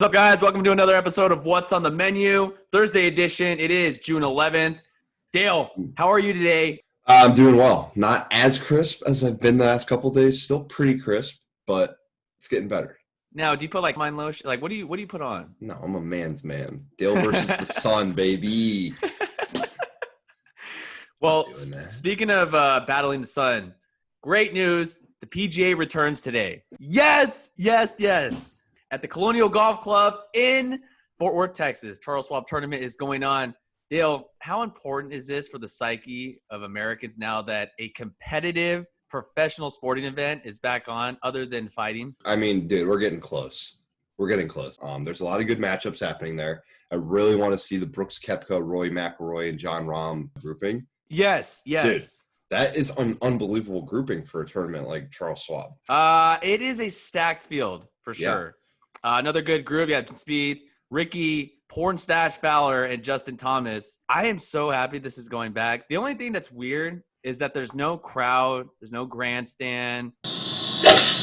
What's up, guys? Welcome to another episode of What's on the Menu, Thursday edition. It is June 11th. Dale, how are you today? I'm doing well. Not as crisp as I've been the last couple of days. Still pretty crisp, but it's getting better. Now, do you put like mind lotion? Like, what do you put on? No, I'm a man's man. Dale versus the sun, baby. Well, speaking of battling the sun, great news. The PGA returns today. Yes. At the Colonial Golf Club in Fort Worth, Texas. Charles Schwab tournament is going on. Dale, how important is this for the psyche of Americans now that a competitive professional sporting event is back on other than fighting? I mean, dude, we're getting close. There's a lot of good matchups happening there. I really want to see the Brooks Koepka, Rory McIlroy, and Jon Rahm grouping. Yes. Dude, that is an unbelievable grouping for a tournament like Charles Schwab. It is a stacked field for sure. Yeah. Another good group. You have Speed, Ricky, Pornstache Fowler, and Justin Thomas. I am so happy this is going back. The only thing that's weird is that there's no crowd. There's no grandstand.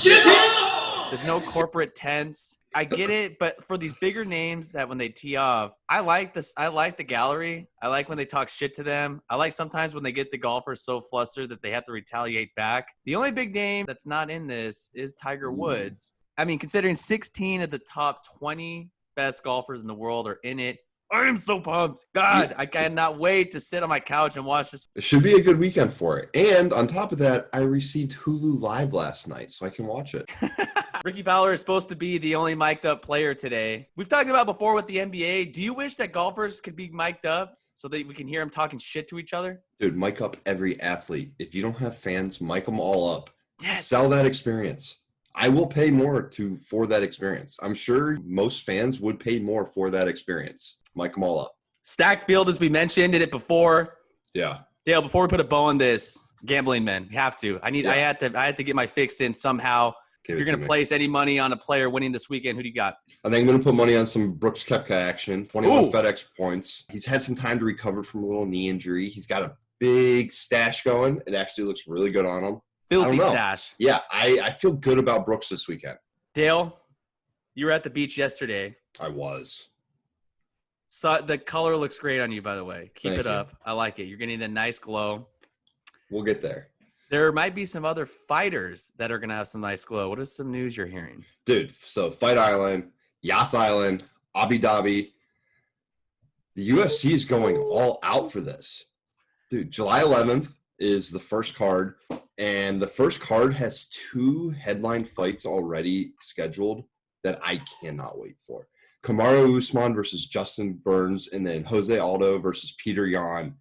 There's no corporate tents. I get it, but for these bigger names that when they tee off, I like this. I like the gallery. I like when they talk shit to them. I like sometimes when they get the golfers so flustered that they have to retaliate back. The only big name that's not in this is Tiger Woods. I mean, considering 16 of the top 20 best golfers in the world are in it, I am so pumped. God, I cannot wait to sit on my couch and watch this. It should be a good weekend for it. And on top of that, I received Hulu Live last night, so I can watch it. Ricky Fowler is supposed to be the only mic'd up player today. We've talked about before with the NBA. Do you wish that golfers could be mic'd up so that we can hear them talking shit to each other? Dude, mic up every athlete. If you don't have fans, mic them all up. Yes. Sell that experience. I will pay more for that experience. I'm sure most fans would pay more for that experience. Mic them all up. Stacked field, as we mentioned, did it before. Yeah. Dale, before we put a bow on this, gambling men, we have to. I had to get my fix in somehow. If you're going to place any money on a player winning this weekend, who do you got? I think I'm going to put money on some Brooks Koepka action. 21 FedEx points. He's had some time to recover from a little knee injury. He's got a big stash going. It actually looks really good on him. Filthy stash. Yeah, I feel good about Brooks this weekend. Dale, you were at the beach yesterday. I was. So the color looks great on you, by the way. Keep it up. You. I like it. You're getting a nice glow. We'll get there. There might be some other fighters that are going to have some nice glow. What is some news you're hearing? Dude, so Fight Island, Yas Island, Abu Dhabi. The UFC is going all out for this. Dude, July 11th is the first card. And the first card has 2 headline fights already scheduled that I cannot wait for. Kamaru Usman versus Justin Burns, and then Jose Aldo versus Peter Yan.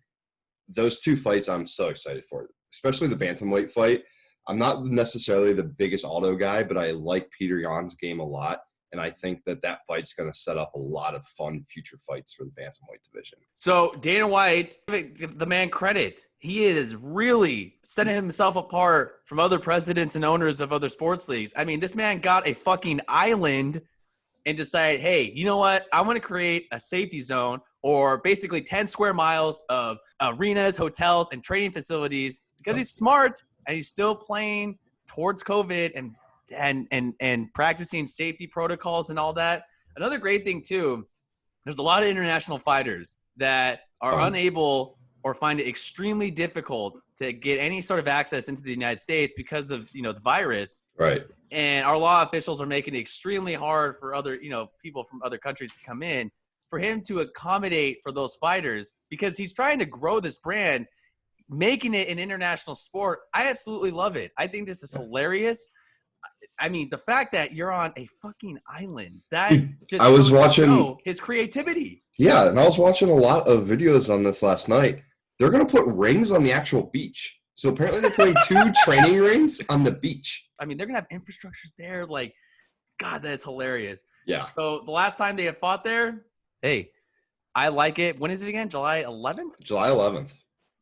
Those 2 fights I'm so excited for, especially the bantamweight fight. I'm not necessarily the biggest Aldo guy, but I like Peter Yan's game a lot. And I think that fight's going to set up a lot of fun future fights for the bantamweight division. So Dana White, give the man credit. He is really setting himself apart from other presidents and owners of other sports leagues. I mean, this man got a fucking island and decided, hey, you know what? I want to create a safety zone or basically 10 square miles of arenas, hotels, and training facilities because he's smart and he's still playing towards COVID and practicing safety protocols and all that. Another great thing, too, there's a lot of international fighters that are unable or find it extremely difficult to get any sort of access into the United States because of, the virus. Right. And our law officials are making it extremely hard for other, people from other countries to come in. For him to accommodate for those fighters, because he's trying to grow this brand, making it an international sport. I absolutely love it. I think this is hilarious. I mean, the fact that you're on a fucking island, that just I was watching his creativity. Yeah, and I was watching a lot of videos on this last night. They're going to put rings on the actual beach. So apparently they're putting 2 training rings on the beach. I mean, they're going to have infrastructures there. Like, God, that is hilarious. Yeah. So the last time they had fought there, hey, I like it. When is it again? July 11th? July 11th.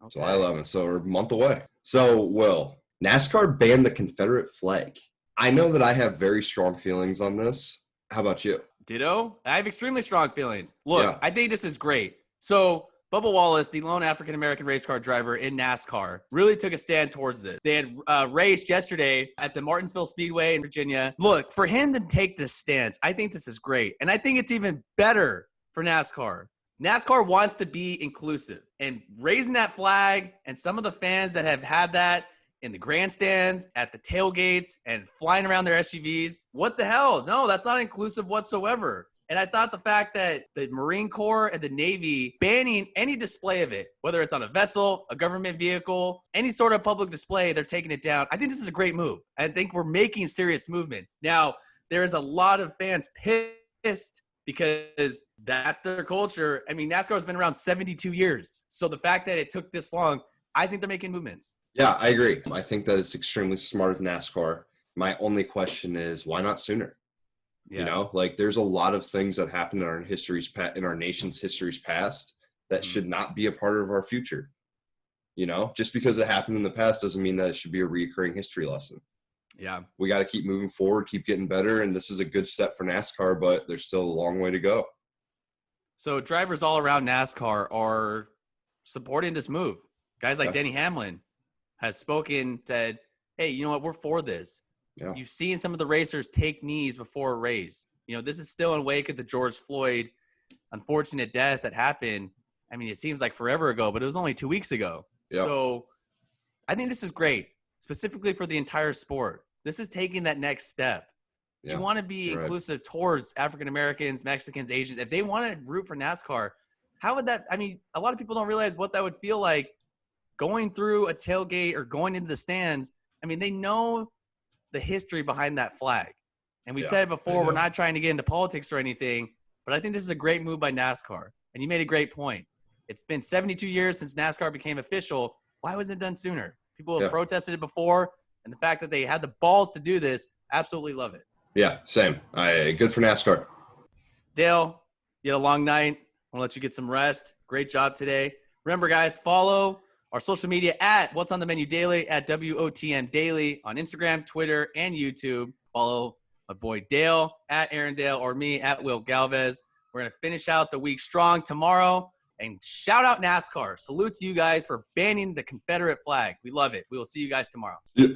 Okay. July 11th. So we're a month away. So, Will, NASCAR banned the Confederate flag. I know that I have very strong feelings on this. How about you? Ditto. I have extremely strong feelings. Look, Yeah. I think this is great. So Bubba Wallace, the lone African-American race car driver in NASCAR, really took a stand towards this. They had raced yesterday at the Martinsville Speedway in Virginia. Look, for him to take this stance, I think this is great. And I think it's even better for NASCAR. NASCAR wants to be inclusive, and raising that flag, and some of the fans that have had that in the grandstands, at the tailgates, and flying around their SUVs, what the hell? No, that's not inclusive whatsoever. And I thought the fact that the Marine Corps and the Navy banning any display of it, whether it's on a vessel, a government vehicle, any sort of public display, they're taking it down. I think this is a great move. I think we're making serious movement. Now, there's a lot of fans pissed because that's their culture. I mean, NASCAR has been around 72 years. So the fact that it took this long, I think they're making movements. Yeah, I agree. I think that it's extremely smart of NASCAR. My only question is, why not sooner? Yeah. You know, like there's a lot of things that happened in our nation's history's past that should not be a part of our future. You know, just because it happened in the past doesn't mean that it should be a recurring history lesson. Yeah. We got to keep moving forward, keep getting better. And this is a good step for NASCAR, but there's still a long way to go. So drivers all around NASCAR are supporting this move. Guys like Denny Hamlin has spoken, said, hey, you know what? We're for this. Yeah. You've seen some of the racers take knees before a race. You know, this is still in wake of the George Floyd unfortunate death that happened. I mean, it seems like forever ago, but it was only 2 weeks ago. Yep. So I think this is great, specifically for the entire sport. This is taking that next step. Yeah. You want to be inclusive towards African Americans, Mexicans, Asians. If they want to root for NASCAR, how would that – I mean, a lot of people don't realize what that would feel like going through a tailgate or going into the stands. I mean, they know – the history behind that flag. And we said it before, we're not trying to get into politics or anything, but I think this is a great move by NASCAR. And you made a great point. It's been 72 years since NASCAR became official. Why wasn't it done sooner? People have protested it before, and the fact that they had the balls to do this, absolutely love it. Yeah, same. Good for NASCAR. Dale, you had a long night. I want to let you get some rest. Great job today. Remember, guys, follow our social media at What's on the Menu Daily, at WOTM Daily on Instagram, Twitter, and YouTube. Follow my boy Dale at Aaron Dale or me at Will Galvez. We're going to finish out the week strong tomorrow. And shout out NASCAR. Salute to you guys for banning the Confederate flag. We love it. We will see you guys tomorrow. Yep.